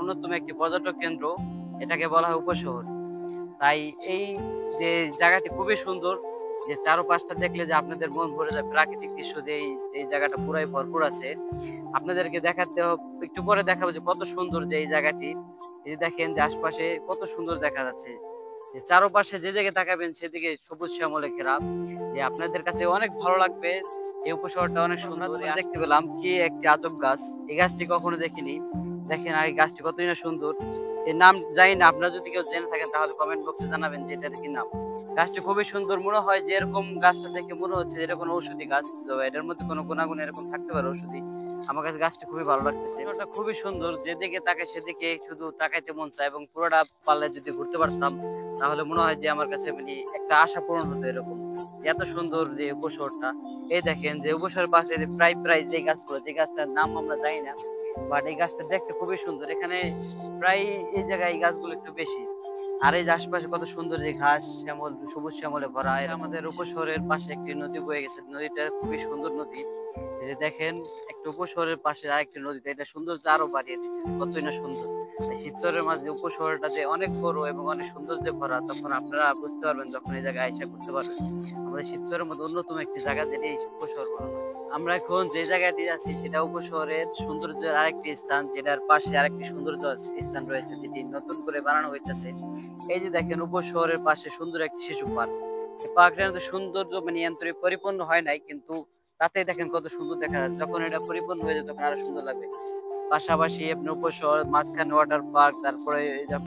অন্যতম একটি পর্যটক কেন্দ্র, এটাকে বলা হয় উপশহর। তাই এই যে জায়গাটি খুবই সুন্দর, যে চারপাশটা দেখলে যে আপনাদের মন ভরে যায়, প্রাকৃতিক দৃশ্য দিয়ে এই জায়গাটা পুরাই ভরপুর আছে। আপনাদেরকে দেখাতে একটু পরে দেখাবো যে কত সুন্দর যে এই জায়গাটি। এই যে দেখেন যে আশপাশে কত সুন্দর দেখা যাচ্ছে, যে চারপাশে যে দিকে তাকাবেন সেদিকে সবুজ শ্যামলে ঘেরা, যে আপনাদের কাছে অনেক ভালো লাগবে। এই উপশহরটা অনেক সুন্দর। দেখতে পেলাম কি একটি আজব গাছ, এই গাছটি কখনো দেখিনি। দেখেন আর এই গাছটি কতই না সুন্দর। এর নাম জানি না, আপনারা যদি কেউ জেনে থাকেন তাহলে কমেন্ট বক্সে জানাবেন যে এটার কি নাম। গাছটি খুবই সুন্দর, মনে হয় যে এরকম গাছটা দেখে মনে হচ্ছে যে এটা কোনো ঔষধি গাছ, তো এটার মধ্যে কোনো গুণাগুণ এরকম থাকতে পারে ঔষধি। আমার কাছে গাছটি খুবই ভালো লাগতেছে, এটা খুবই সুন্দর, যেদিকে তাকায় সেদিকে শুধু তাকাইতে মন চায়, এবং পুরোটা পারলে যদি ঘুরতে পারতাম তাহলে মনে হয় যে আমার কাছে মানে একটা আশা পূরণ হতো এরকম। এত সুন্দর যে উপশহরটা। এই দেখেন যে উপশহরের পাশে যে প্রায় প্রায় যে গাছগুলো, যে গাছটার নাম আমরা জানি না, বাট এই গাছটা দেখতে খুবই সুন্দর। এখানে প্রায় এই জায়গায় এই গাছগুলো একটু বেশি। আর এই যে আশপাশে কত সুন্দর যে ঘাস শ্যামল, সবুজ শ্যামলে ভরা। আমাদের উপশহরের পাশে একটি নদী বয়ে গেছে, নদীটা খুবই সুন্দর নদী। এই যে দেখেন একটা উপশহরের পাশে আরেকটি নদীতে, এটা সৌন্দর্য আরো বাড়িয়ে দিচ্ছে, কতই না সুন্দর। এই শিবচরের মাঝে উপশহরটা যে অনেক বড় এবং অনেক সৌন্দর্যে ভরা, তখন আপনারা বুঝতে পারবেন যখন এই জায়গায় আইসা করতে পারবেন। আমাদের শিবচরের মধ্যে অন্যতম একটি জায়গা, যেটি এই উপশহর বলা হয়। আমরা এখন যে জায়গাটি আছি সেটা উপশহরের সৌন্দর্যের আরেকটি স্থান, যেটার পাশে আরেকটি সৌন্দর্য স্থান রয়েছে, যেটি নতুন করে বানানো হইতেছে। এই যে দেখেন উপশহরের পাশে সুন্দর একটি শিশু পার্ক। এই পার্কটা কিন্তু সৌন্দর্য মানে এন্তরে পরিপূর্ণ হয় নাই, কিন্তু তাতেই দেখেন কত সুন্দর দেখা যাচ্ছে। যখন এটা পরিপূর্ণ হয়ে যায় তখন আরো সুন্দর লাগবে। পাশাপাশি আপনার উপশহর, মাঝখানে ওয়াটার পার্ক, তারপরে